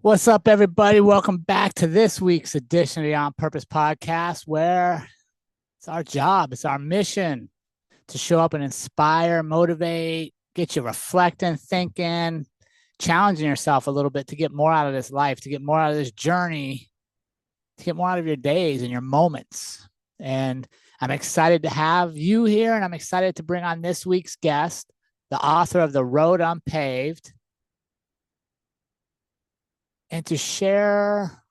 What's up, everybody? Welcome back to this week's edition of the On Purpose podcast, where it's our job, it's our mission to show up and inspire, motivate, get you reflecting, thinking, challenging yourself a little bit to get more out of this life, to get more out of this journey, to get more out of your days and your moments. And I'm excited to have you here, and I'm excited to bring on this week's guest, the author of The Road Unpaved, and to share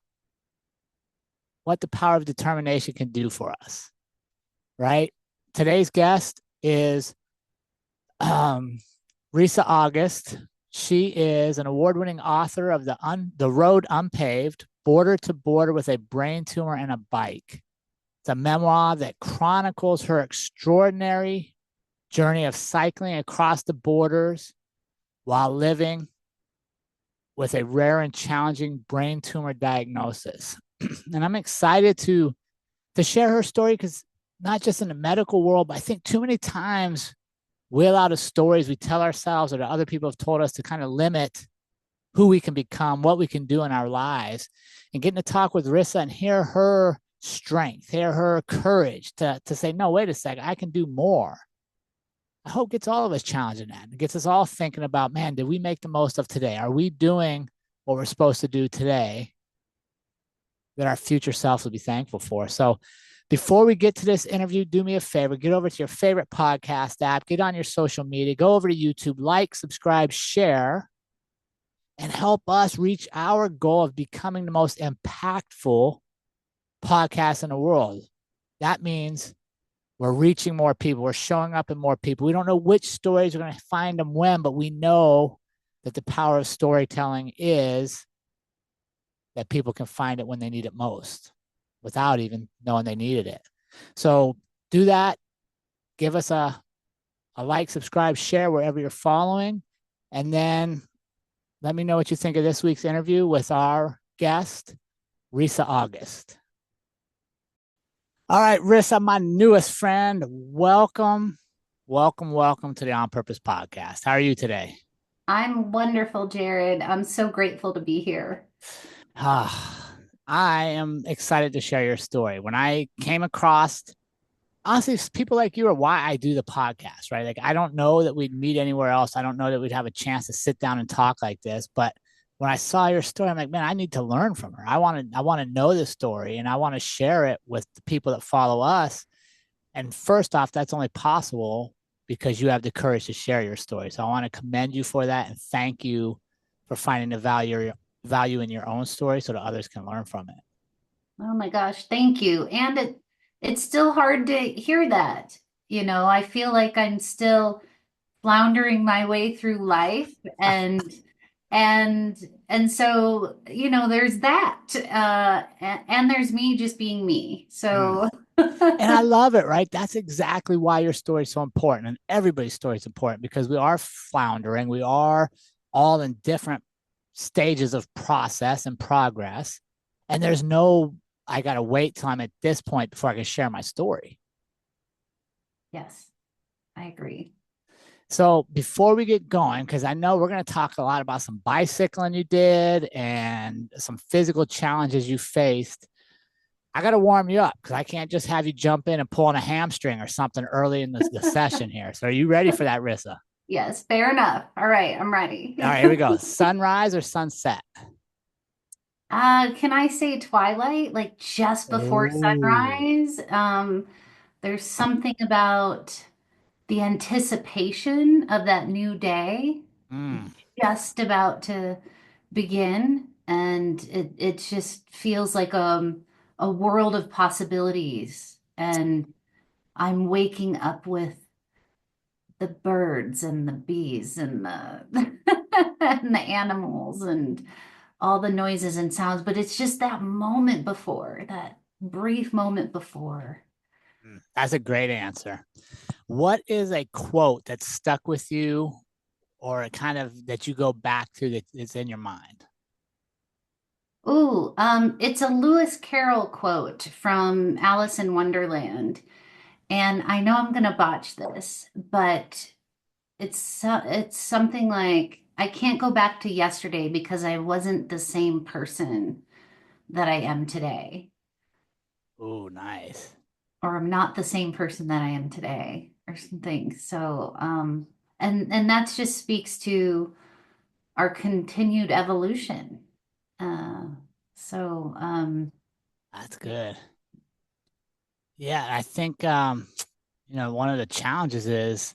what the power of determination can do for us, right? Today's guest is Risa August. She is an award-winning author of The Road Unpaved, Border to Border with a Brain Tumor and a Bike. It's a memoir that chronicles her extraordinary journey of cycling across the borders while living with a rare and challenging brain tumor diagnosis. And I'm excited to share her story because not just in the medical world, but I think too many times we allow the stories we tell ourselves or that other people have told us to kind of limit who we can become, what we can do in our lives. And getting to talk with Risa and hear her strength, hear her courage to say, no, wait a second, I can do more. I hope gets all of us challenging that. It gets us all thinking about, man, did we make the most of today? Are we doing what we're supposed to do today that our future selves will be thankful for? So before we get to this interview, do me a favor, get over to your favorite podcast app, get on your social media, go over to YouTube, like, subscribe, share, and help us reach our goal of becoming the most impactful podcast in the world. That means we're reaching more people. We're showing up in more people. We don't know which stories we're going to find them when, but we know that the power of storytelling is that people can find it when they need it most without even knowing they needed it. So do that. Give us a like, subscribe, share wherever you're following. And then let me know what you think of this week's interview with our guest, Risa August. All right, Risa, my newest friend, welcome to the On Purpose podcast. How are you today? I'm wonderful, Jerrod. I'm so grateful to be here. I am excited to share your story. When I came across, honestly, people like you are why I do the podcast, right? Like, I don't know that we'd meet anywhere else. I don't know that we'd have a chance to sit down and talk like this. But when I saw your story, I'm like, man, I need to learn from her. I want to know this story, and I want to share it with the people that follow us. And first off, that's only possible because you have the courage to share your story. So I want to commend you for that and thank you for finding the value in your own story so that others can learn from it. Oh my gosh, thank you. And it's still hard to hear that. I feel like I'm still floundering my way through life and and so, there's that. And there's me just being me. Mm. So And I love it, right? That's exactly why your story is so important. And everybody's story is important because we are floundering. We are all in different stages of process and progress. And there's no, I got to wait till I'm at this point before I can share my story. yes, I agree. So before we get going, because I know we're going to talk a lot about some bicycling you did and some physical challenges you faced, I got to warm you up because I can't just have you jump in and pull on a hamstring or something early in the session here. So are you ready for that, Rissa? Yes, fair enough. All right, I'm ready. All right, here we go. Sunrise or sunset? Can I say twilight, like just before Oh, sunrise? There's something about the anticipation of that new day mm, just about to begin, and it just feels like a world of possibilities. And I'm waking up with the birds and the bees and the and the animals and all the noises and sounds, but it's just that moment before, that brief moment before. that's a great answer. What is a quote that stuck with you or a kind of that you go back to that is in your mind? Ooh, it's a Lewis Carroll quote from Alice in Wonderland. And I know I'm gonna botch this, but it's something like I can't go back to yesterday because I wasn't the same person that I am today, Oh, nice. or I'm not the same person that I am today, or something. So, and that just speaks to our continued evolution. Uh, so, That's good. Yeah, I think one of the challenges is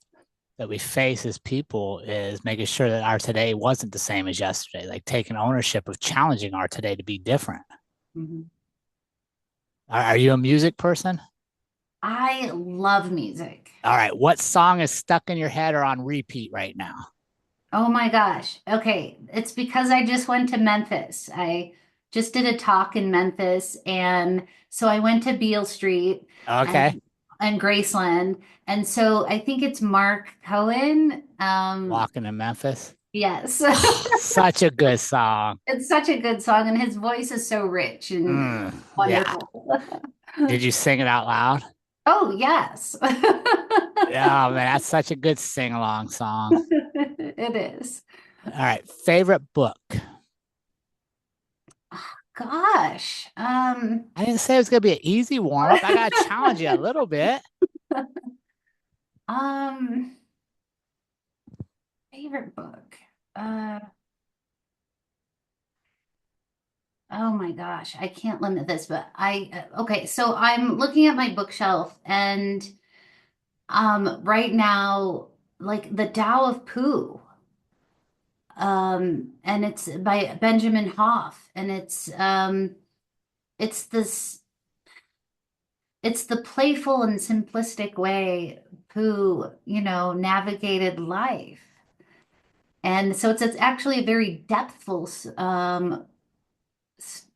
that we face as people is making sure that our today wasn't the same as yesterday, like taking ownership of challenging our today to be different. mhm. Are you a music person? I love music. All right. What song is stuck in your head or on repeat right now? Oh my gosh. Okay. It's because I just went to Memphis. I just did a talk in Memphis. And so I went to Beale Street Okay. and Graceland. And so I think it's Mark Cohen. Walking in Memphis. Yes. Such a good song. It's such a good song. And his voice is so rich and Yeah. wonderful. Did you sing it out loud? Oh, yes. Yeah, man, that's such a good sing along song. It is. All right. Favorite book? Gosh. I didn't say it was going to be an easy warm up. I got to challenge you a little bit. Um, favorite book. Uh, oh my gosh, I can't limit this, but okay, so I'm looking at my bookshelf and right now like The Tao of Pooh. And it's by Benjamin Hoff and it's this it's the playful and simplistic way Pooh, navigated life. And so it's actually a very depthful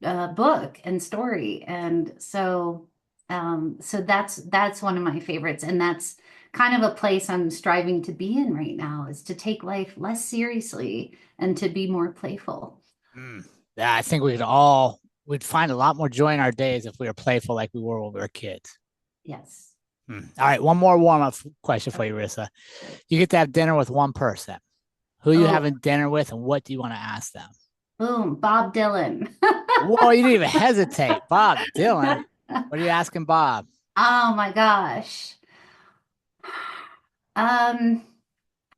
book and story. And so that's one of my favorites. And that's kind of a place I'm striving to be in right now is to take life less seriously and to be more playful. Mm. Yeah, I think we'd find a lot more joy in our days if we were playful like we were when we were kids. Yes. All right, one more warm up question for you, Rissa. You get to have dinner with one person. Who are you Oh, having dinner with, and what do you want to ask them? boom, Bob Dylan. Whoa, you didn't even hesitate. Bob Dylan. What are you asking Bob? Oh my gosh. Um,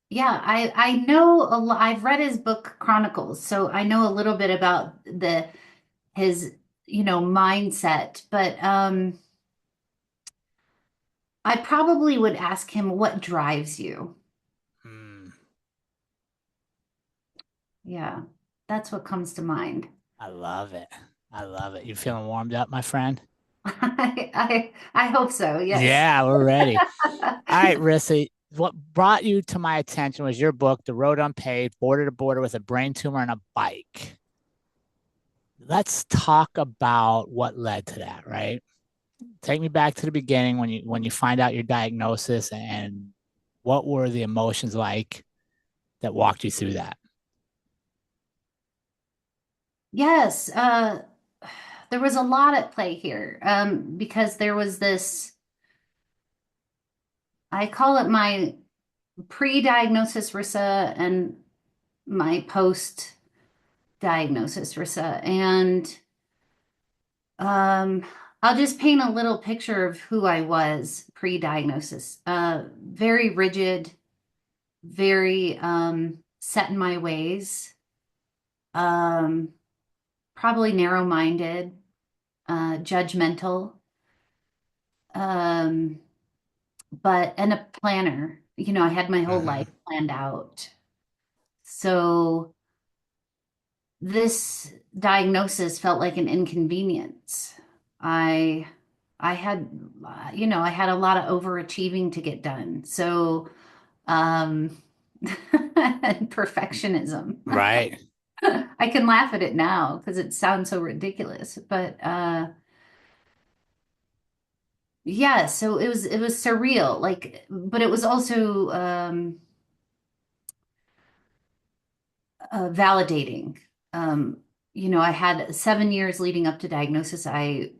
yeah, I know a lot. I've read his book Chronicles, so I know a little bit about the his, mindset, but I probably would ask him what drives you. Hmm, Yeah, that's what comes to mind. I love it. I love it. You feeling warmed up, my friend? I hope so. Yes. Yeah, we're ready. All right, Rissa. What brought you to my attention was your book, The Road Unpaved, Border to Border with a Brain Tumor and a Bike. Let's talk about what led to that, right? Take me back to the beginning when you find out your diagnosis and what were the emotions like that walked you through that? Yes, there was a lot at play here because there was this, I call it my pre-diagnosis Risa and my post-diagnosis Risa. And um, I'll just paint a little picture of who I was pre-diagnosis. Very rigid, very set in my ways, um, probably narrow-minded, judgmental, um, and a planner. I had my whole Mm-hmm. life planned out. So this diagnosis felt like an inconvenience. I I had I had a lot of overachieving to get done. So um and perfectionism. Right. I can laugh at it now because it sounds so ridiculous, but yeah, so it was surreal, like, but it was also validating. Um, I had 7 years leading up to diagnosis. I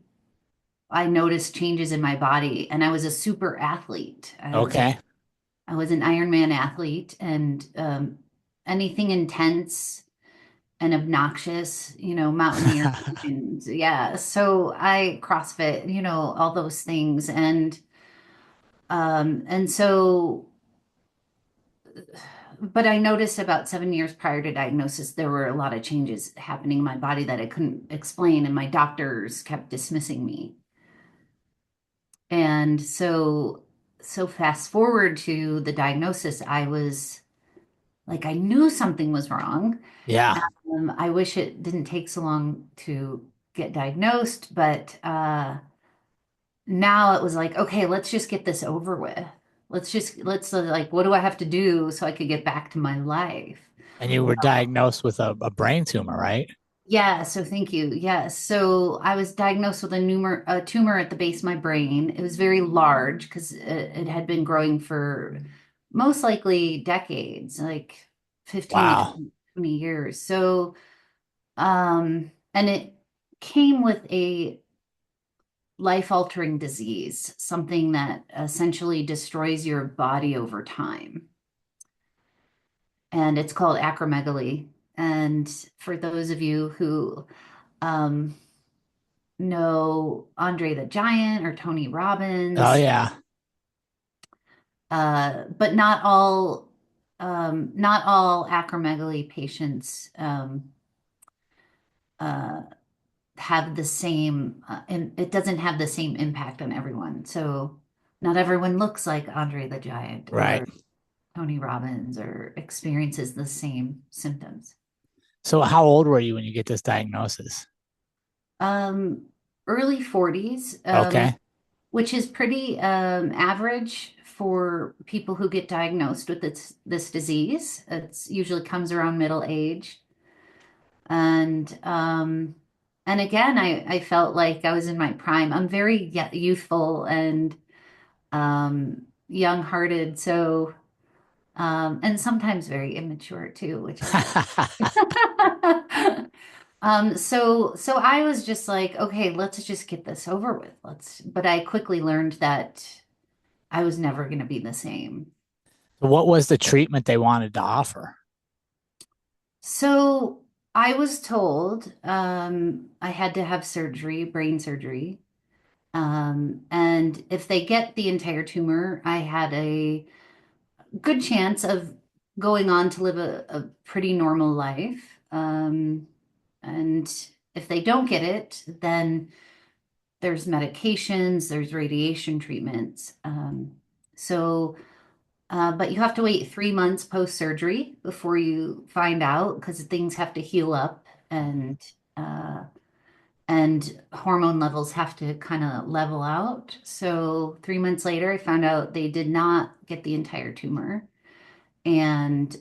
noticed changes in my body, and I was a super athlete. I was Okay. an Ironman athlete, and anything intense and obnoxious, mountaineer. And yeah, so I CrossFit, all those things. And so, but I noticed about 7 years prior to diagnosis, there were a lot of changes happening in my body that I couldn't explain, and my doctors kept dismissing me. And so fast forward to the diagnosis, I was like, I knew something was wrong. Yeah. I wish it didn't take so long to get diagnosed, but now it was like, okay, let's just get this over with. Let's like, what do I have to do so I could get back to my life? And you were diagnosed with a brain tumor, right? Yeah, so thank you. Yes. So I was diagnosed with a tumor at the base of my brain. It was very large because it had been growing for most likely decades, like 15 to Wow. 20 years. So, and it came with a life-altering disease, something that essentially destroys your body over time. And it's called acromegaly. And for those of you who um, know Andre the Giant or Tony Oh, Robbins, yeah. but not all acromegaly patients uh, have the same, and it doesn't have the same impact on everyone. So not everyone looks like Andre the Giant Right. or Tony Robbins or experiences the same symptoms. So how old were you when you get this diagnosis? Um, Early 40s, Okay. which is pretty average for people who get diagnosed with this disease. It's usually comes around middle age. And and again, I felt like I was in my prime. I'm very youthful and young-hearted, so and sometimes very immature too, which I like. So I was just like, okay, let's just get this over with. But I quickly learned that I was never going to be the same. What was the treatment they wanted to offer? So I was told I had to have surgery, brain surgery. And if they get the entire tumor, I had a good chance of going on to live a pretty normal life. And if they don't get it, then there's medications, there's radiation treatments. But you have to wait 3 months post-surgery before you find out because things have to heal up uh, and hormone levels have to kind of level out. So 3 months later, I found out they did not get the entire tumor, and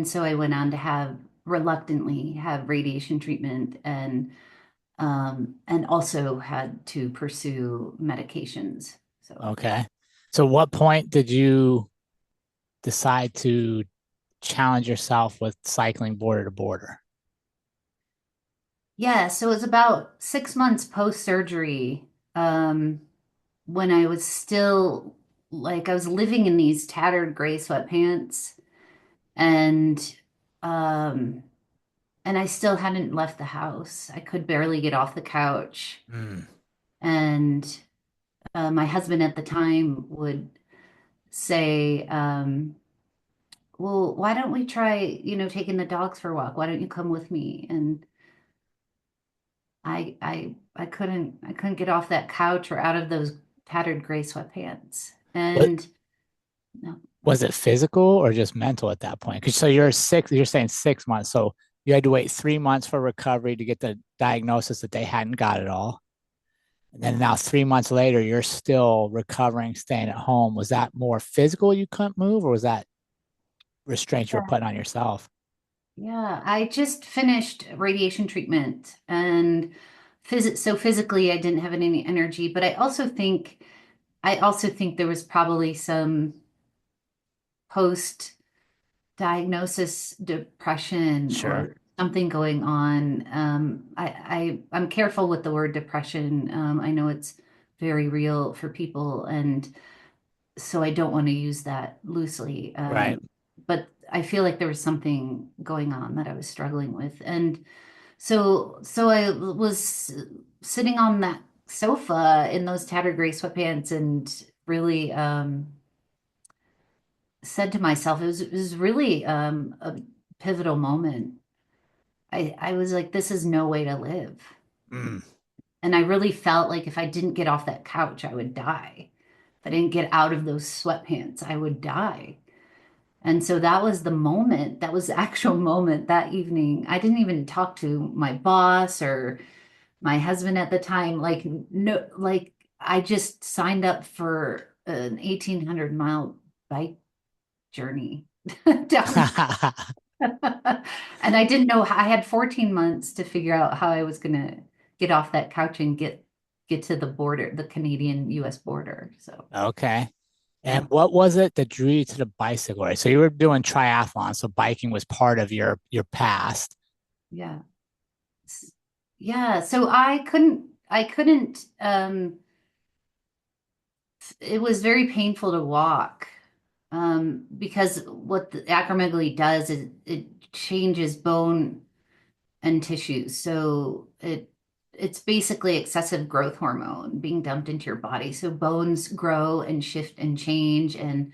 so I went on to have reluctantly have radiation treatment and also had to pursue medications. So. Okay. So what point did you decide to challenge yourself with cycling border to border? Yeah, so it was about 6 months post-surgery, um, when I was still like I was living in these tattered gray sweatpants and um and I still hadn't left the house. I could barely get off the couch. Mm. And my husband at the time would say, well, why don't we try, taking the dogs for a walk? Why don't you come with me? And I couldn't get off that couch or out of those tattered gray sweatpants. What And no, was it physical or just mental at that point? 'Cause so you're saying 6 months. So you had to wait 3 months for recovery to get the diagnosis that they hadn't got it all. And then now 3 months later, you're still recovering, staying at home. Was that more physical you couldn't move, or was that restraints you were putting on yourself? yeah, I just finished radiation treatment and physically I didn't have any energy, but I also think there was probably some post diagnosis depression Sure. or something going on. I'm careful with the word depression. I know it's very real for people, and so I don't want to use that loosely. Right. But I feel like there was something going on that I was struggling with. And so I was sitting on that sofa in those tattered gray sweatpants and really said to myself, it was really a pivotal moment. I was like, this is no way to live. Mm, And I really felt like if I didn't get off that couch, I would die. If I didn't get out of those sweatpants, I would die. And so that was the moment, that was the actual moment that evening. I didn't even talk to my boss or my husband at the time. Like, no, like I just signed up for an 1,800-mile bike journey down. And I didn't know I had 14 months to figure out how I was going to get off that couch and get to the border, the Canadian US border. So, okay. And yeah. what was it that drew you to the bicycle race? So you were doing triathlon, so biking was part of your past. Yeah. Yeah, so I couldn't it was very painful to walk. Because what the acromegaly does is it changes bone and tissues. So it's basically excessive growth hormone being dumped into your body. So bones grow and shift and change, and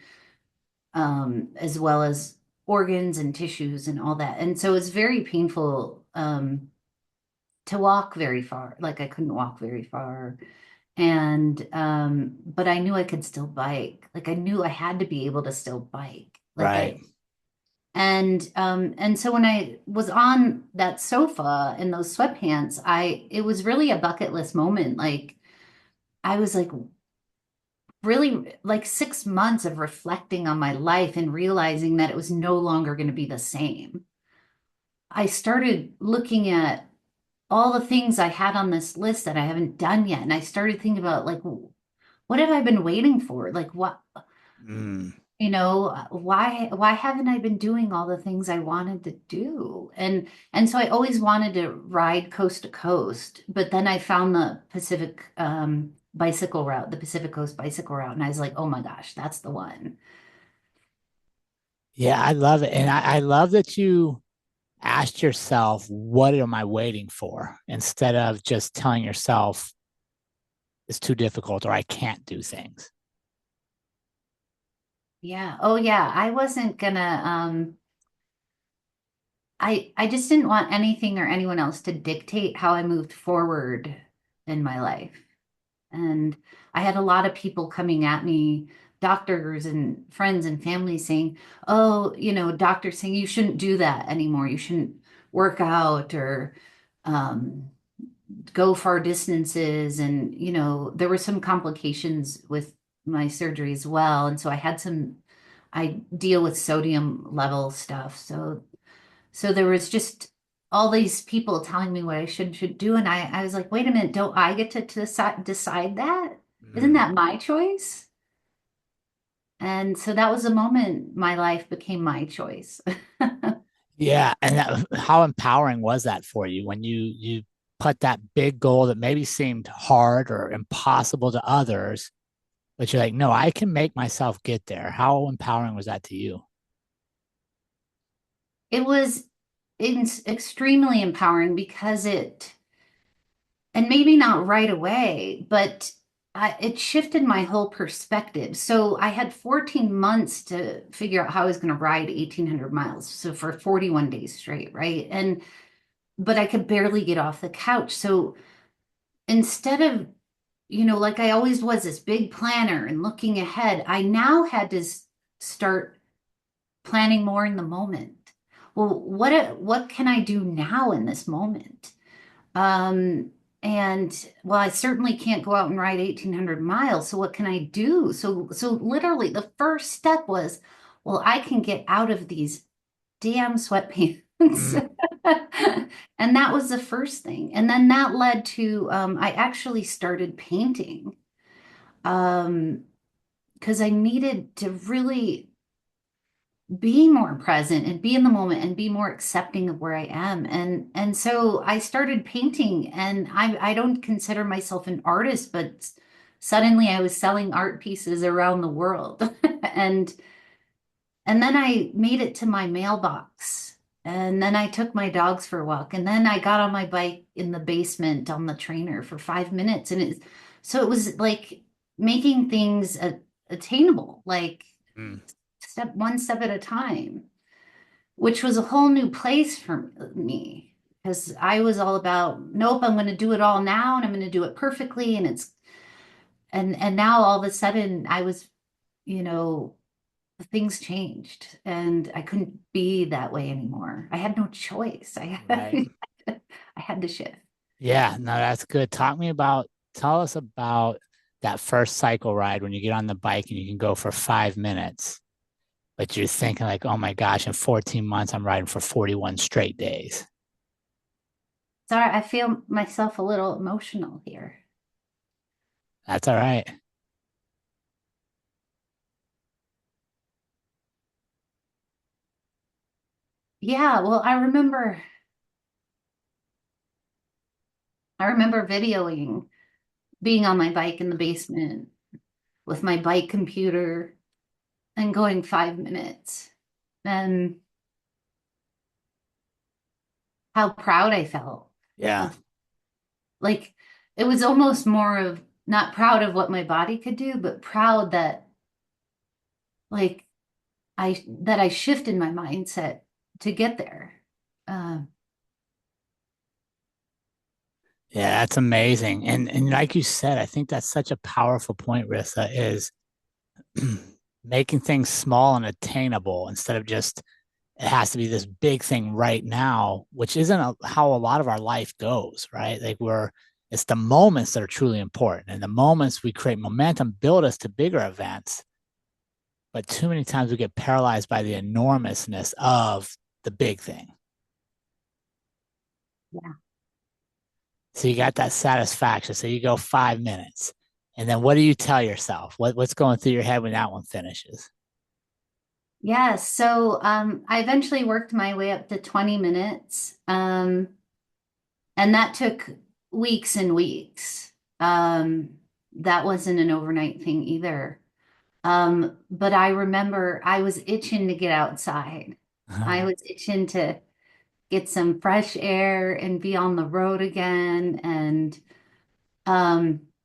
as well as organs and tissues and all that. And so it's very painful to walk very far. Like I couldn't walk very far. And but I knew I could still bike. Like I knew I had to be able to still bike. Like Right. I and so when I was on that sofa in those sweatpants, I it was really a bucket list moment. Like I was like really like 6 months of reflecting on my life and realizing that it was no longer going to be the same. I started looking at all the things I had on this list that I haven't done yet. And I started thinking about like, what have I been waiting for? Like what, Mm. why haven't I been doing all the things I wanted to do? And so I always wanted to ride coast to coast, but then I found the Pacific bicycle route, the Pacific Coast bicycle route, and I was like, oh my gosh, that's the one. Yeah, I love it. And I love that you asked yourself, what am I waiting for? Instead of just telling yourself it's too difficult or I can't do things. Yeah. Oh yeah. I wasn't gonna I just didn't want anything or anyone else to dictate how I moved forward in my life. And I had a lot of people coming at me, doctors and friends and family saying, "Oh, doctors saying you shouldn't do that anymore. You shouldn't work out or um go far distances." And there were some complications with my surgery as well. And so I deal with sodium level stuff. So there was just all these people telling me what I should do. And I was like, wait a minute, don't I get to decide that? Isn't Mm. that my choice? And so that was the moment my life became my choice. Yeah, and how empowering was that for you when you put that big goal that maybe seemed hard or impossible to others, but you're like, no, I can make myself get there. How empowering was that to you? It was extremely empowering because and maybe not right away, but it shifted my whole perspective. So I had 14 months to figure out how I was going to ride 1,800 miles. So for 41 days straight, right? But I could barely get off the couch. So instead of, like I always was this big planner and looking ahead, I now had to start planning more in the moment. Well, what can I do now in this moment? Um, and well, I certainly can't go out and ride 1,800 miles. So what can I do? So literally the first step was, well, I can get out of these damn sweatpants. Mm. And that was the first thing. And then that led to, I actually started painting, um, because I needed to really be more present and be in the moment and be more accepting of where I am. And so I started painting, and I don't consider myself an artist, but suddenly I was selling art pieces around the world. And And then I made it to my mailbox. And then I took my dogs for a walk. And then I got on my bike in the basement on the trainer for 5 minutes. So it was like making things attainable, like Mm. one step at a time, which was a whole new place for me because I was all about, nope, I'm going to do it all now and I'm going to do it perfectly. And now all of a sudden I was, you know, things changed and I couldn't be that way anymore. I had no choice. Right. I had to shift. Yeah, no, that's good. Tell us about that first cycle ride when you get on the bike and you can go for 5 minutes, but you're thinking like, oh my gosh, in 14 months, I'm riding for 41 straight days. Sorry, I feel myself a little emotional here. That's all right. Yeah, well, I remember videoing being on my bike in the basement with my bike computer and going 5 minutes and how proud I felt Yeah. of like it was almost more of not proud of what my body could do, but proud that like I shifted my mindset to get there. Uh, Yeah, that's amazing. And like you said, I think that's such a powerful point, Rissa, is making things small and attainable instead of just it has to be this big thing right now, which isn't how a lot of our life goes, right? Like it's the moments that are truly important. And the moments we create momentum build us to bigger events. But too many times we get paralyzed by the enormousness of the big thing. yeah. So you got that satisfaction. So you go 5 minutes. And then what do you tell yourself? What's going through your head when that one finishes? Yeah, so I eventually worked my way up to 20 minutes. And that took weeks and weeks. That wasn't an overnight thing either. But I remember I was itching to get outside. I was itching to get some fresh air and be on the road again. And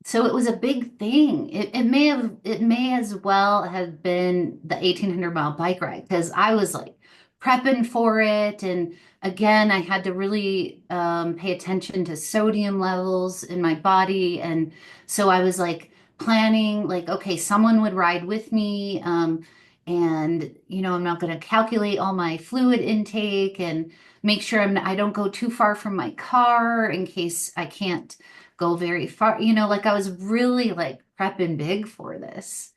so it was a big thing. It may as well have been the 1,800 mile bike ride because I was like prepping for it. And again, I had to really pay attention to sodium levels in my body. And so I was like planning, like, okay, someone would ride with me. And I'm not going to calculate all my fluid intake and make sure I don't go too far from my car in case I can't go very far. Like I was really like prepping big for this.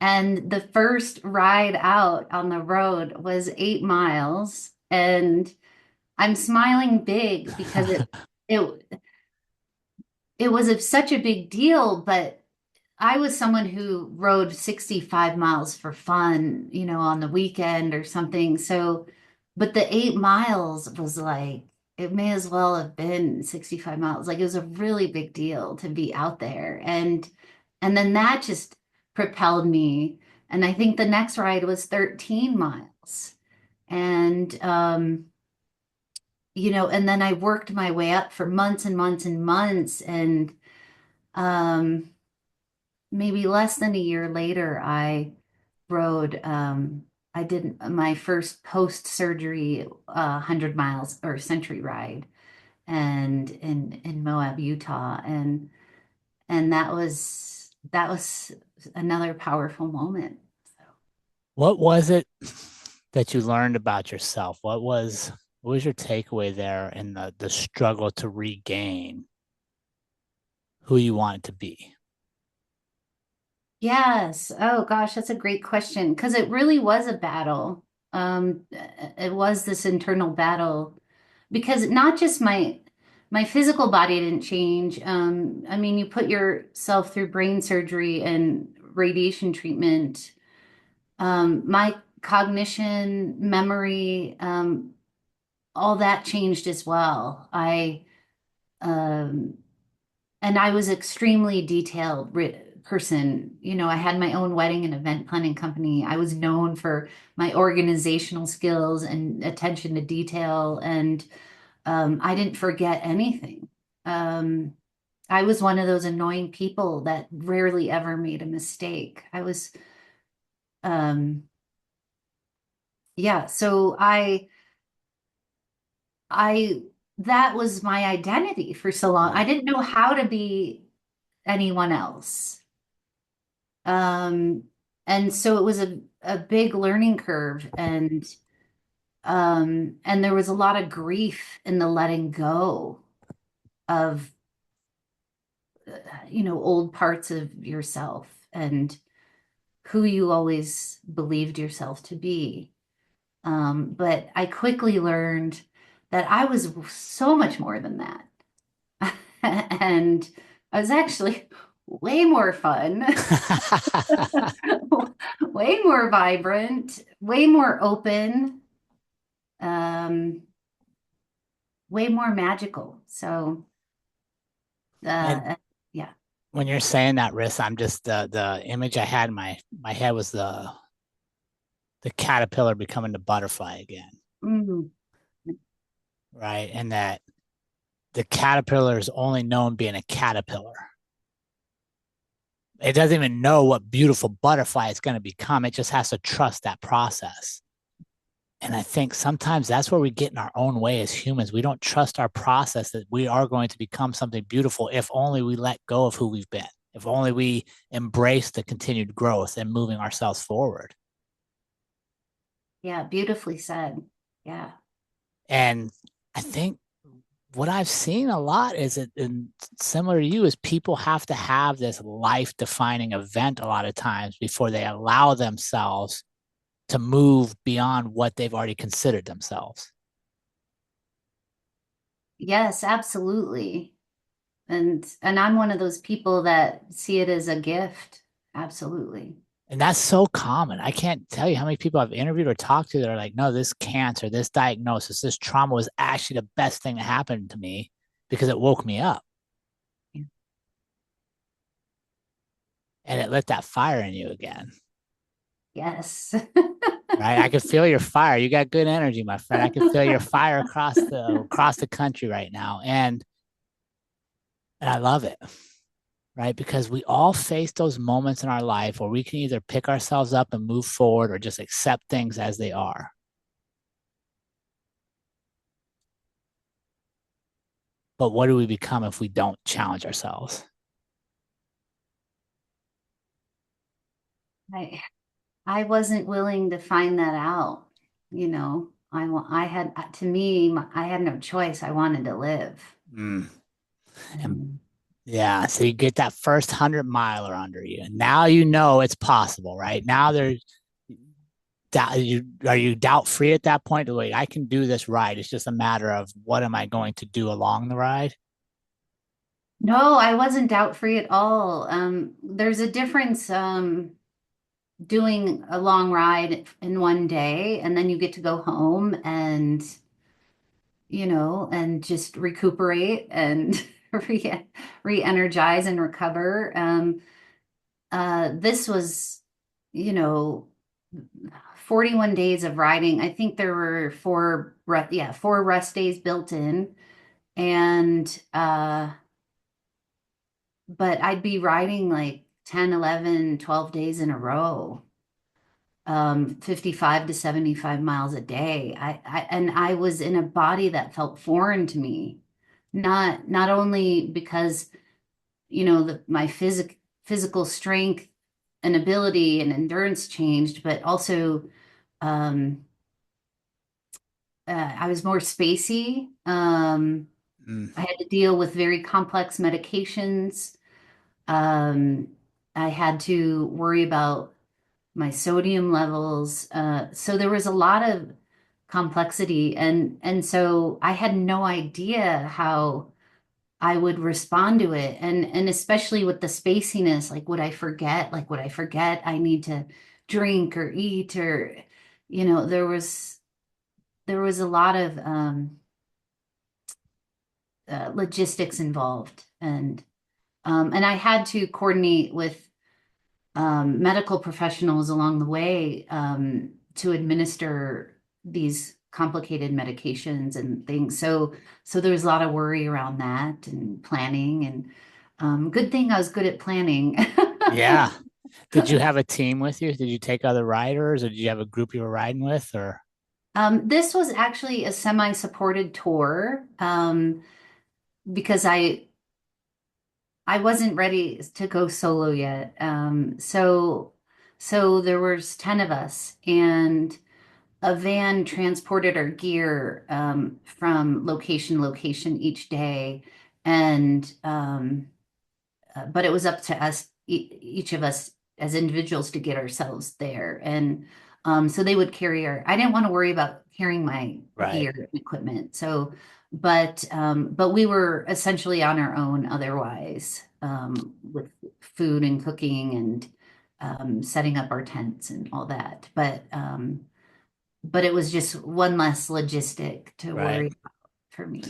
And the first ride out on the road was 8 miles. And I'm smiling big because it it was such a big deal, but I was someone who rode 65 miles for fun, on the weekend or something. So, but the 8 miles was like, it may as well have been 65 miles. Like it was a really big deal to be out there. And then that just propelled me. And I think the next ride was 13 miles. And and then I worked my way up for months and months and months. And um maybe less than a year later, I did my first post-surgery 100 miles or century ride and in Moab, Utah. And that was another powerful moment. So, What was it that you learned about yourself? What was your takeaway there in the struggle to regain who you wanted to be? yes. Oh gosh, that's a great question because it really was a battle. It was this internal battle because not just my physical body didn't change. I mean, you put yourself through brain surgery and radiation treatment. My cognition, memory, all that changed as well. Um, and I was extremely detailed person. I had my own wedding and event planning company. I was known for my organizational skills and attention to detail, and I didn't forget anything. Um, I was one of those annoying people that rarely ever made a mistake. Um, yeah, so I, that was my identity for so long. I didn't know how to be anyone else. Um, and so it was a big learning curve, and there was a lot of grief in the letting go of old parts of yourself and who you always believed yourself to be. But I quickly learned that I was so much more than that. And I was actually way more fun, way more vibrant, way more open, um, way more magical. So, And uh, yeah. when you're saying that, Riss, I'm just the image I had in my head was the caterpillar becoming the butterfly again, Mhm. right? And that the caterpillar is only known being a caterpillar. It doesn't even know what beautiful butterfly it's going to become. It just has to trust that process. And I think sometimes that's where we get in our own way as humans. We don't trust our process that we are going to become something beautiful if only we let go of who we've been, if only we embrace the continued growth and moving ourselves forward. Yeah, beautifully said. Yeah. And I think what I've seen a lot is it, and similar to you, is people have to have this life defining event a lot of times before they allow themselves to move beyond what they've already considered themselves. Yes, absolutely. And I'm one of those people that see it as a gift. Absolutely. And that's so common. I can't tell you how many people I've interviewed or talked to that are like, no, this cancer, this diagnosis, this trauma was actually the best thing that happened to me because it woke me up and it lit that fire in you again. Yes. Right. I can feel your fire. You got good energy, my friend. I can feel your fire across the country right now. And I love it. Right. Because we all face those moments in our life where we can either pick ourselves up and move forward or just accept things as they are. But what do we become if we don't challenge ourselves? I I wasn't willing to find that out. I had to me, I had no choice. I wanted to live. Mm. And And yeah, so you get that first 100 miler under you, and now you know it's possible, right? Now there's doubt. Are you doubt free at that point? Wait, I can do this ride. It's just a matter of what am I going to do along the ride? no, I wasn't doubt free at all. There's a difference doing a long ride in one day, and then you get to go home and just recuperate and re-energize and recover. This was, you know, 41 days of riding. I think there were four rest days built in. And but I'd be riding like 10, 11, 12 days in a row, 55 to 75 miles a day. And I was in a body that felt foreign to me. Not only because, my physical strength and ability and endurance changed, but also um, I was more spacey. Mm, I had to deal with very complex medications. Um, I had to worry about my sodium levels. So there was a lot of complexity, and so I had no idea how I would respond to it, and especially with the spaciness, like would I forget? Like would I forget I need to drink or eat, or there was a lot of logistics involved, and I had to coordinate with medical professionals along the way to administer these complicated medications and things. So there was a lot of worry around that and planning and good thing I was good at planning. Yeah. Did you have a team with you? Did you take other riders or did you have a group you were riding with or? This was actually a semi-supported tour because I wasn't ready to go solo yet. So there was 10 of us and a van transported our gear from location to location each day. And but it was up to us, each of us as individuals to get ourselves there. And so they would carry I didn't want to worry about carrying my Right. gear and equipment. So, but we were essentially on our own otherwise, with food and cooking and setting up our tents and all that. But it was just one less logistic to Right. worry about for me.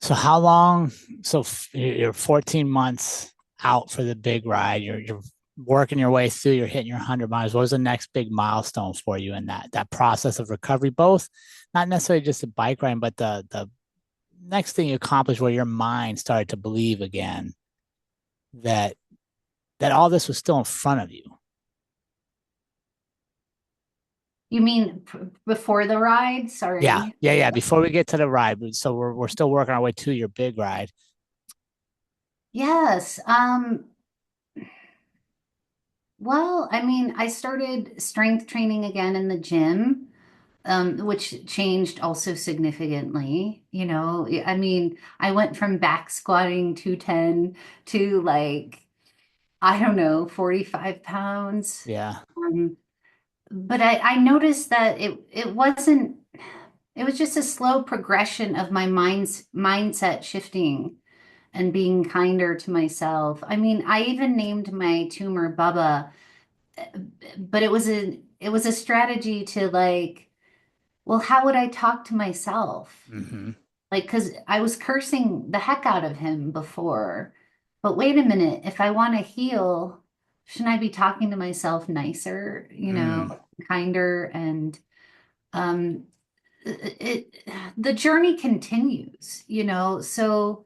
So how long? So you're 14 months out for the big ride. You're working your way through. You're hitting your 100 miles. What was the next big milestone for you in that process of recovery? Both, not necessarily just the bike ride, but the next thing you accomplished where your mind started to believe again that that all this was still in front of you. You mean before the ride? Yeah, Sorry. yeah, yeah. Before we get to the ride, so we're still working our way to your big ride. Yes. Well, I mean, I started strength training again in the gym, which changed also significantly. I mean, I went from back squatting 210 to like, I don't know, 45 pounds. Yeah. Um, but I noticed that it was just a slow progression of my mindset shifting and being kinder to myself. I mean, I even named my tumor Bubba, but it was a strategy to like, well, how would I talk to myself? Mm-hmm. Like, because I was cursing the heck out of him before. But wait a minute, if I want to heal, shouldn't I be talking to myself nicer, Mm. kinder? And um, the journey continues, so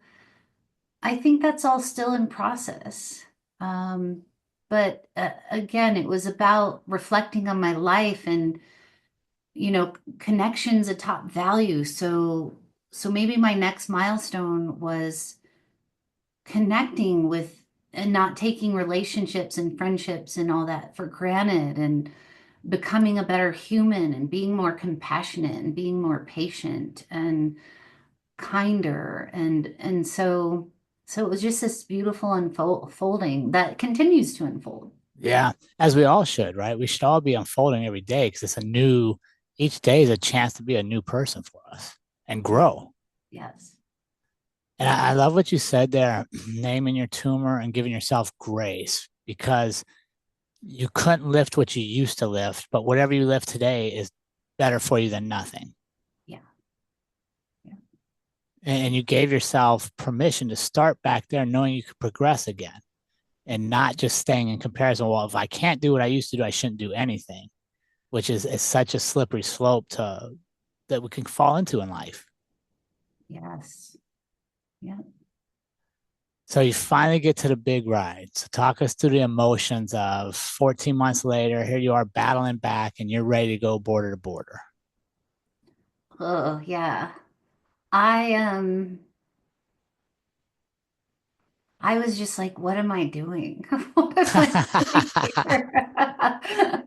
I think that's all still in process. Um, but again, it was about reflecting on my life and, connections a top value. So maybe my next milestone was connecting with and not taking relationships and friendships and all that for granted and becoming a better human and being more compassionate and being more patient and kinder and so it was just this beautiful unfolding that continues to unfold. Yeah, as we all should, right? We should all be unfolding every day because each day is a chance to be a new person for us and grow. Yes. And I love what you said there, naming your tumor and giving yourself grace because you couldn't lift what you used to lift, but whatever you lift today is better for you than nothing. Yeah. Yeah. And you gave yourself permission to start back there knowing you could progress again and not just staying in comparison. Well, if I can't do what I used to do, I shouldn't do anything, which is such a slippery slope to that we can fall into in life. Yes. Yeah. So you finally get to the big ride. So talk us through the emotions of 14 months later. Here you are battling back and you're ready to go border to border. Oh, yeah. I was just like, what am I doing? What am I doing here?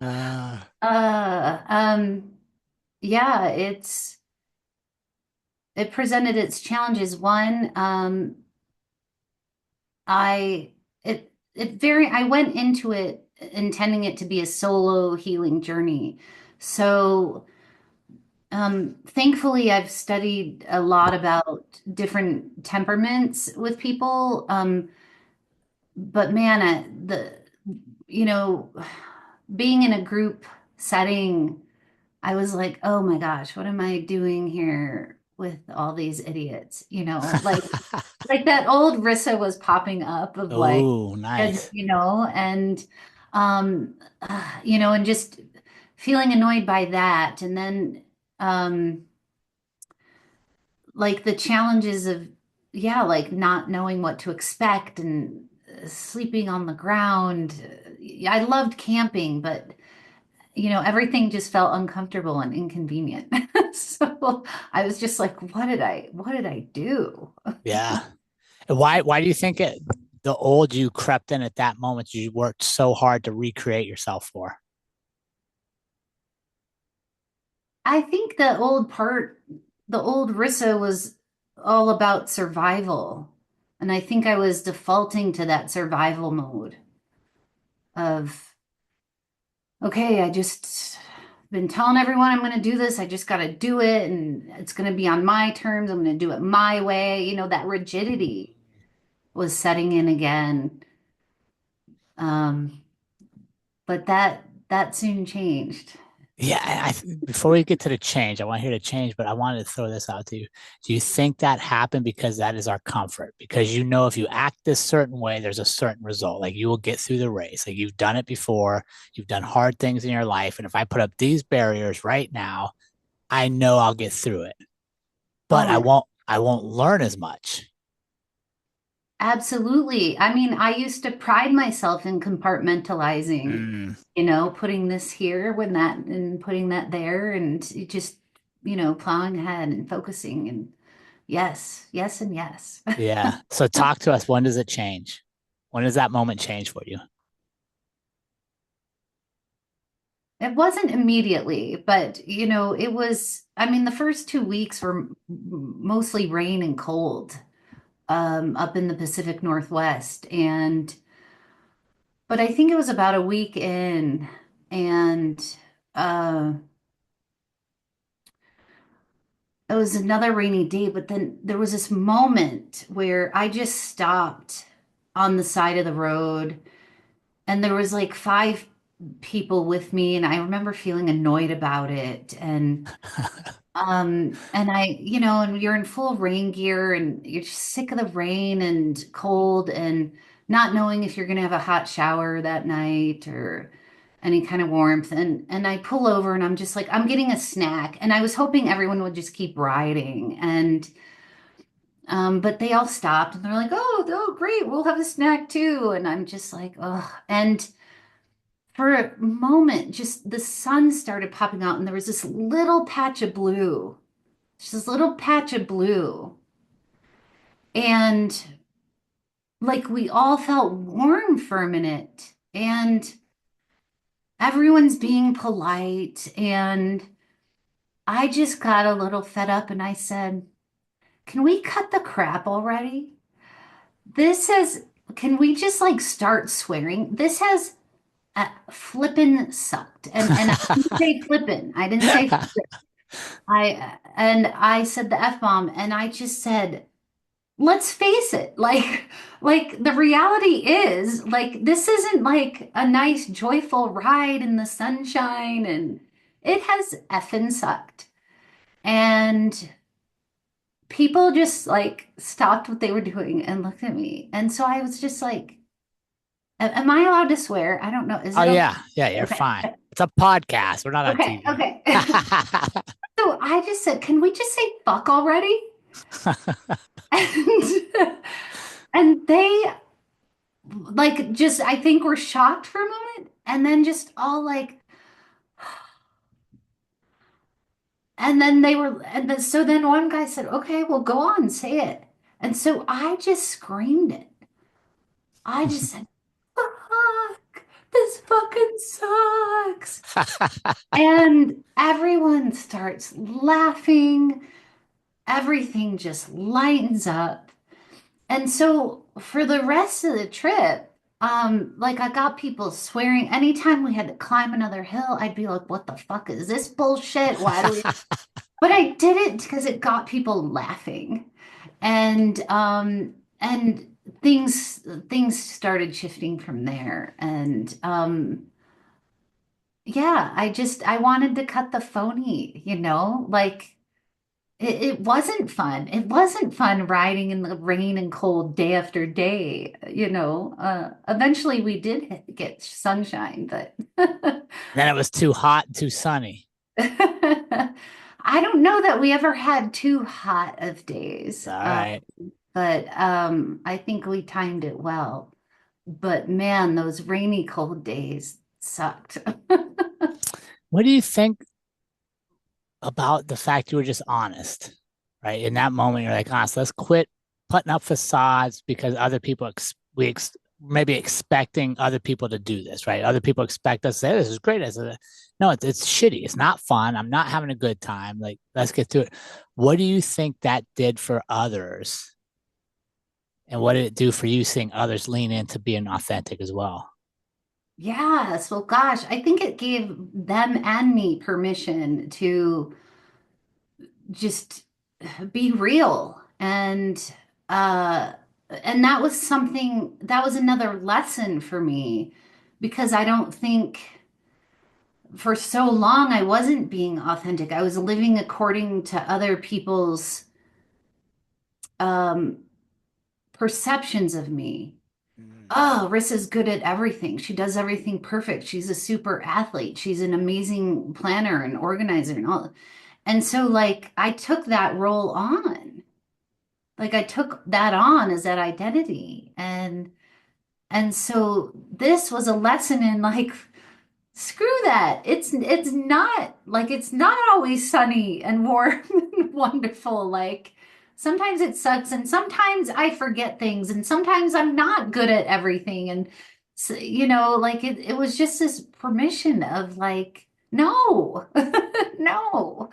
uh, Uh, um, yeah, it presented its challenges. One, I I went into it intending it to be a solo healing journey. So, thankfully, I've studied a lot about different temperaments with people. But man, you know, being in a group setting, I was like, oh my gosh, what am I doing here with all these idiots? Like like that old Rissa was popping up of like, Oh, and nice. um, and just feeling annoyed by that, and then um, like the challenges of, yeah, like not knowing what to expect and sleeping on the ground. I loved camping, but everything just felt uncomfortable and inconvenient. So I was just like, what did I do? Yeah. And why do you think the old you crept in at that moment you worked so hard to recreate yourself for? I think the old Rissa was all about survival. And I think I was defaulting to that survival mode of, okay, I just been telling everyone I'm going to do this. I just got to do it. And it's going to be on my terms. I'm going to do it my way. That rigidity was setting in again. Um, but that soon changed. Yeah, before we get to the change, I want to hear the change, but I wanted to throw this out to you. Do you think that happened because that is our comfort? Because if you act this certain way, there's a certain result. Like you will get through the race. Like you've done it before, you've done hard things in your life. And if I put up these barriers right now, I know I'll get through it. Oh But my, I won't learn as much. absolutely. I mean, I used to pride myself in compartmentalizing, Mm, putting this here when that and putting that there and it just, plowing ahead and focusing and yes, yes, and yes. yeah. So talk to us. When does it change? When does that moment change for you? It wasn't immediately, but it was, I mean, the first 2 weeks were mostly rain and cold, up in the Pacific Northwest. But I think it was about a week in, and uh, it was another rainy day. But then there was this moment where I just stopped on the side of the road, and there was like five people with me, and I remember feeling annoyed about it. And and you're in full rain gear and you're just sick of the rain and cold and not knowing if you're going to have a hot shower that night or any kind of warmth. And I pull over and I'm just like, I'm getting a snack. And I was hoping everyone would just keep riding. But they all stopped and they're like, oh, great, we'll have a snack too. And I'm just like, oh. And for a moment, just the sun started popping out and there was this little patch of blue, just this little patch of blue. And like we all felt warm for a minute. And everyone's being polite. And I just got a little fed up and I said, can we cut the crap already? This has, can we just like start swearing? This has flippin' sucked. And I didn't say flippin'. I didn't say I said the F bomb and I just said, let's face it, like the reality is like this isn't like a nice joyful ride in the sunshine and it has effing sucked. And people just like stopped what they were doing and looked at me. And so I was just like, am I allowed to swear? I don't know. Is Oh it okay? yeah, yeah, you're Okay. fine. It's a podcast. We're not on Okay. TV. Okay. So I just said, can we just say fuck already? And, and they like just I think we're shocked for a moment and then just all like and then they were and then so then one guy said, okay, well go on, say it. And so I just screamed it. I just said, fuck, this fucking sucks. And everyone starts laughing. Everything just lightens up. And so for the rest of the trip, like I got people swearing anytime we had to climb another hill, I'd be like, what the fuck is this bullshit? Why do we? But I did it because it got people laughing. And things started shifting from there. And yeah, I wanted to cut the phony, like it wasn't fun. It wasn't fun riding in the rain and cold day after day, you know. Eventually we did get sunshine, but Then it was too hot and too sunny. I don't know that we ever had too hot of days. All right. But I think we timed it well. But man, those rainy, cold days sucked. What do you think about the fact you were just honest, right? In that moment, you're like, honest, let's quit putting up facades because other people, maybe expecting other people to do this, right? Other people expect us to say, this is great. No, it's shitty. It's not fun. I'm not having a good time. Like, let's get to it. What do you think that did for others? And what did it do for you seeing others lean into being authentic as well? Yes, well, gosh, I think it gave them and me permission to just be real. Uh and that was something that was another lesson for me because I don't think for so long I wasn't being authentic. I was living according to other people's um perceptions of me. Mm. Oh, Rissa's good at everything. She does everything perfect. She's a super athlete. She's an amazing planner and organizer and all. And so like I took that role on. Like I took that on as that identity. And so this was a lesson in like screw that. It's not like it's not always sunny and warm and wonderful. Like sometimes it sucks and sometimes I forget things and sometimes I'm not good at everything. And so, you know, like it was just this permission of like, no, no.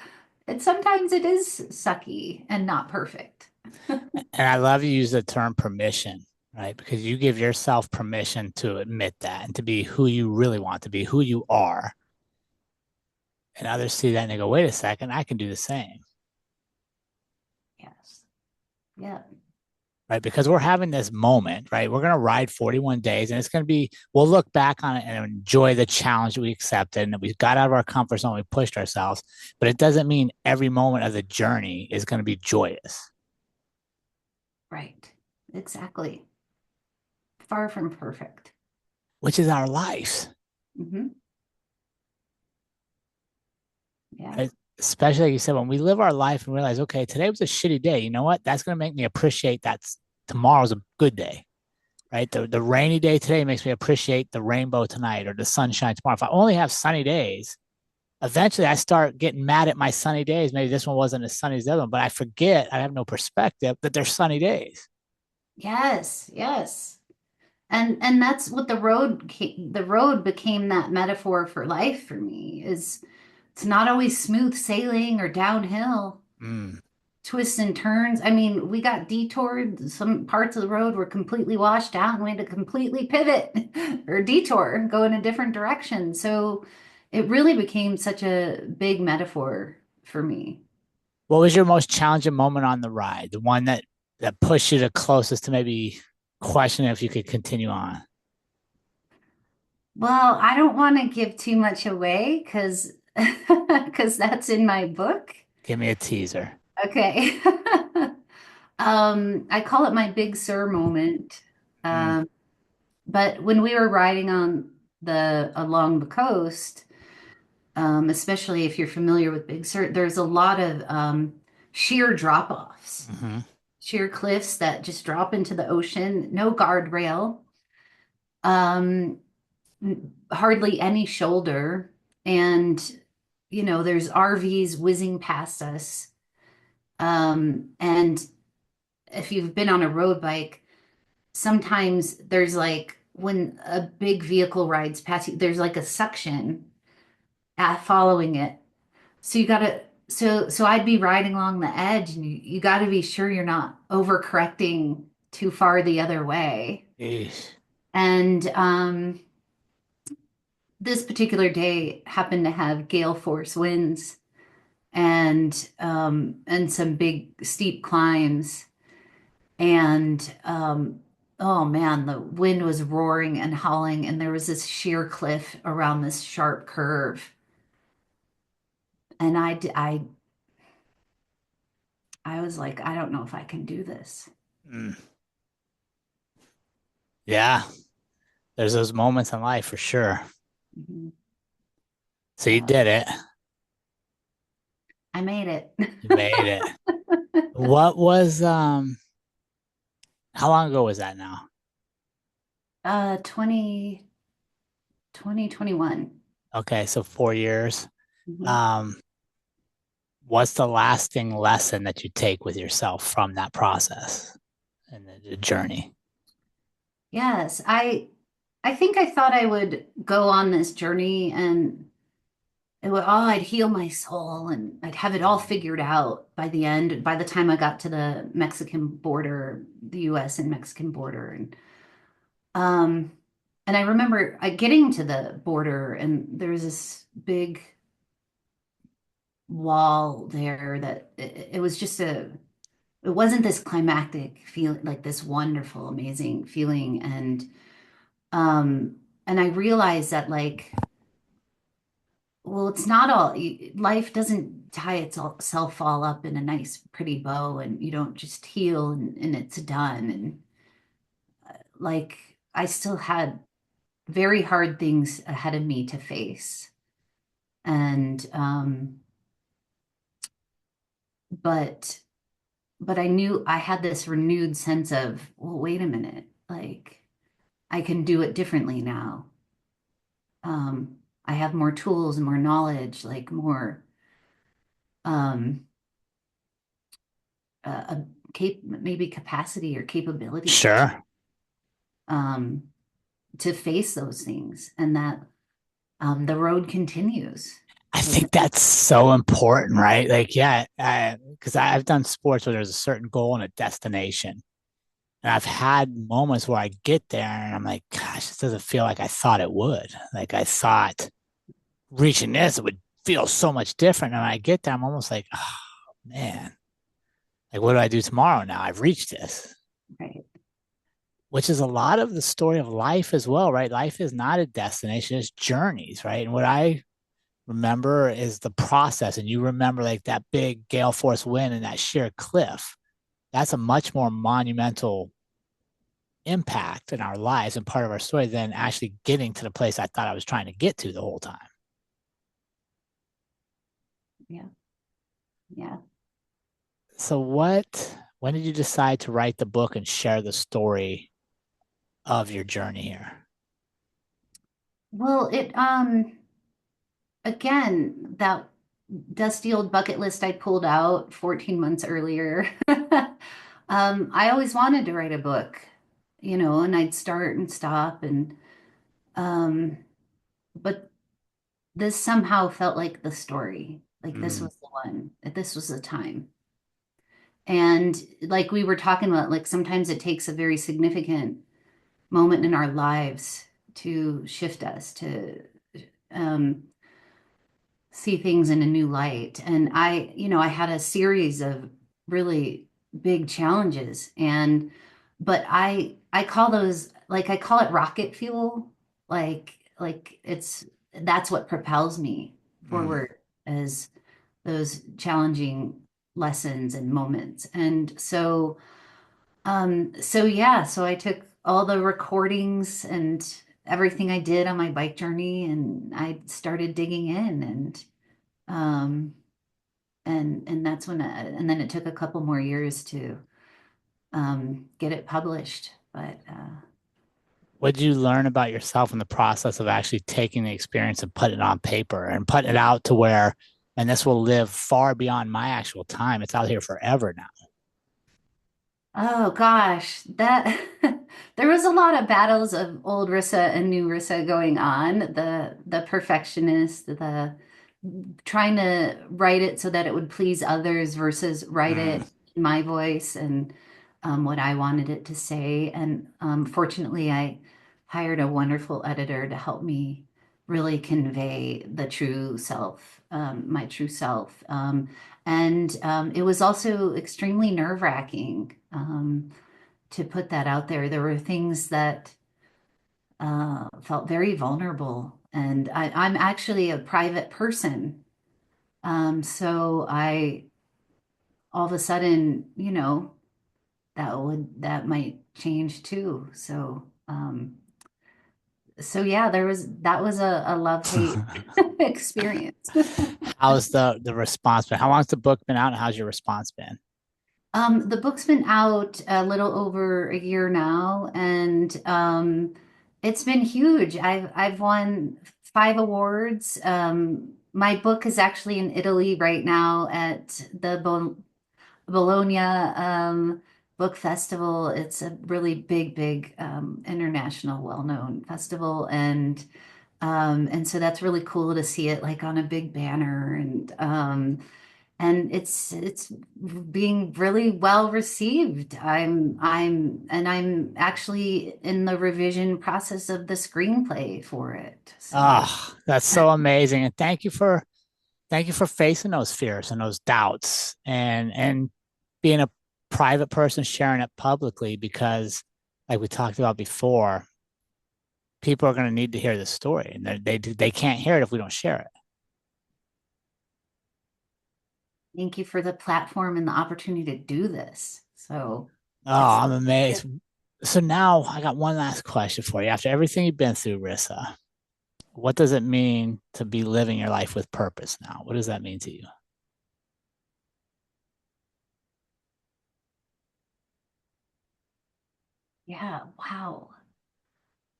And sometimes it is sucky and not perfect. And I love you use the term permission, right? Because you give yourself permission to admit that and to be who you really want to be, who you are. And others see that and they go, wait a second, I can do the same, Yes. Yeah. right? Because we're having this moment, right? We're going to ride 41 days and it's going to be, we'll look back on it and enjoy the challenge we accepted and that we got out of our comfort zone, we pushed ourselves. But it doesn't mean every moment of the journey is going to be joyous, Right. Exactly. Far from perfect. which is our lives. Hmm. Yeah. Right? Especially like you said, when we live our life and realize, okay, today was a shitty day. You know what? That's going to make me appreciate that tomorrow's a good day, right? The rainy day today makes me appreciate the rainbow tonight or the sunshine tomorrow. If I only have sunny days, eventually I start getting mad at my sunny days. Maybe this one wasn't as sunny as the other one, but I forget, I have no perspective that there's sunny days. Yes. Yes. And that's what the road became that metaphor for life for me is it's not always smooth sailing or downhill, Mm. twists and turns. I mean, we got detoured. Some parts of the road were completely washed out and we had to completely pivot or detour, go in a different direction. So it really became such a big metaphor for me. What was your most challenging moment on the ride? The one that pushed you the closest to maybe questioning if you could continue on? Well, I don't want to give too much away because that's in my book. Give me a teaser. Okay. I call it my Big Sur moment. Mm. Um, but when we were riding on the along the coast, especially if you're familiar with Big Sur, there's a lot of sheer drop-offs, Mm-hmm. sheer cliffs that just drop into the ocean, no guardrail, um, hardly any shoulder, and you know, there's RVs whizzing past us. And if you've been on a road bike, sometimes there's like when a big vehicle rides past you, there's like a suction at following it. So you gotta so I'd be riding along the edge and you gotta be sure you're not overcorrecting too far the other way. Eesh. And this particular day happened to have gale force winds and some big steep climbs. And oh man, the wind was roaring and howling, and there was this sheer cliff around this sharp curve. And I was like, I don't know if I can do this. Mm. Yeah, there's those moments in life for sure. Mhm. So you Yeah, did it. I made it. You made it. What was how long ago was that now? 2021. Okay, so 4 years. Mhm. Um, what's the lasting lesson that you take with yourself from that process and the journey? Yes, I think I thought I would go on this journey and I'd heal my soul and I'd have it all figured out by the end, by the time I got to the Mexican border, the US and Mexican border. Um, and I remember getting to the border and there was this big wall there that it was just it wasn't this climactic feel, like this wonderful, amazing feeling. Um, and I realized that like, well, it's not all, life doesn't tie itself all up in a nice, pretty bow and you don't just heal and it's done. And like, I still had very hard things ahead of me to face. And, but, but I knew I had this renewed sense of, well, wait a minute, like, I can do it differently now. I have more tools and more knowledge, like more, um, a maybe capacity or capability Sure. um, to face those things, and that the road continues. I Like, think that's so important, right? Like, yeah, because I've done sports where there's a certain goal and a destination. And I've had moments where I get there and I'm like, gosh, this doesn't feel like I thought it would. Like, I thought reaching this, it would feel so much different. And I get there, I'm almost like, oh, man, like, what do I do tomorrow now? I've reached this, right, which is a lot of the story of life as well, right? Life is not a destination, it's journeys, right? And what I remember is the process. And you remember like that big gale force wind and that sheer cliff. That's a much more monumental impact in our lives and part of our story than actually getting to the place I thought I was trying to get to the whole time. yeah, yeah. So when did you decide to write the book and share the story of your journey here? Well, again, that dusty old bucket list I pulled out 14 months earlier. I always wanted to write a book, and I'd start and stop um, but this somehow felt like the story. Like this Mm, was the one, that this was the time. And like we were talking about, like sometimes it takes a very significant moment in our lives to shift us, to um, see things in a new light. And I had a series of really big challenges, but I call those, like I call it rocket fuel. Like that's what propels me mm. forward, as those challenging lessons and moments. And so yeah, so I took all the recordings and everything I did on my bike journey and I started digging in um and that's and then it took a couple more years to get it published. But What did you learn about yourself in the process of actually taking the experience and putting it on paper and putting it out to where, and this will live far beyond my actual time. It's out here forever now. oh gosh, that there was a lot of battles of old Rissa and new Rissa going on. The perfectionist, the trying to write it so that it would please others versus write Mm, it in my voice and what I wanted it to say. And fortunately, I hired a wonderful editor to help me really convey the true self, my true self. And it was also extremely nerve-wracking to put that out there. There were things that felt very vulnerable. And I'm actually a private person. So I all of a sudden, that might change too. So yeah, that was a love-hate experience. How's the response been? How long's the book been out, and how's your response been? The book's been out a little over a year now, and it's been huge. I've won 5 awards. My book is actually in Italy right now at the Bologna Book Festival. It's a really big international, well-known festival, and so that's really cool to see it like on a big banner, and it's being really well received. I'm actually in the revision process of the screenplay for it. So Oh, that's so amazing. And thank you for facing those fears and those doubts and being a private person sharing it publicly because like we talked about before, people are going to need to hear this story and they can't hear it if we don't share it. thank you for the platform and the opportunity to do this. So Oh, it's I'm amazed. So now I got one last question for you. After everything you've been through, Rissa, what does it mean to be living your life with purpose now? What does that mean to you? yeah, wow.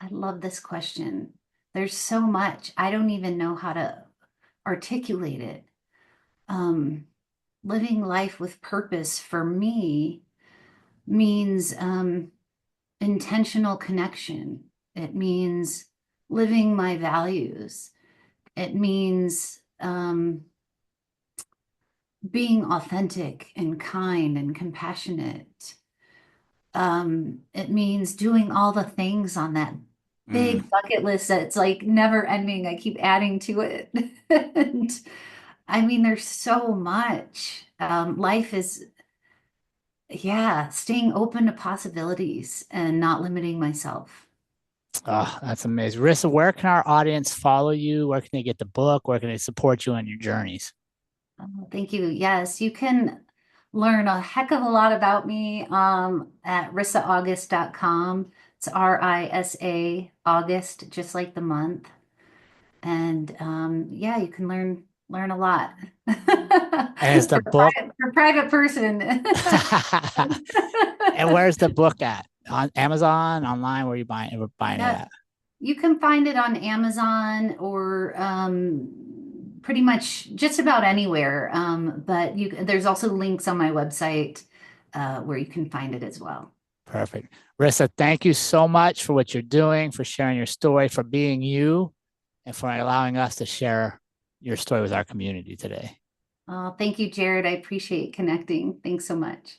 I love this question. There's so much. I don't even know how to articulate it. Um, Living life with purpose for me means intentional connection. It means living my values. It means being authentic and kind and compassionate. It means doing all the things on that Mm. big bucket list that's like never ending. I keep adding to it. And I mean, there's so much. Life is, yeah, staying open to possibilities and not limiting myself. Oh, that's amazing. Rissa, where can our audience follow you? Where can they get the book? Where can they support you on your journeys? Thank you. Yes, you can learn a heck of a lot about me at risaaugust.com. It's Risa August, just like the month. And yeah, you can learn a lot And is the book for private person. and where's the book at? On Amazon, online, where you buying it Yeah, at? you can find it on Amazon or pretty much just about anywhere. But there's also links on my website where you can find it as well. Perfect. Rissa, thank you so much for what you're doing, for sharing your story, for being you, and for allowing us to share your story with our community today. Thank you, Jerrod. I appreciate connecting. Thanks so much.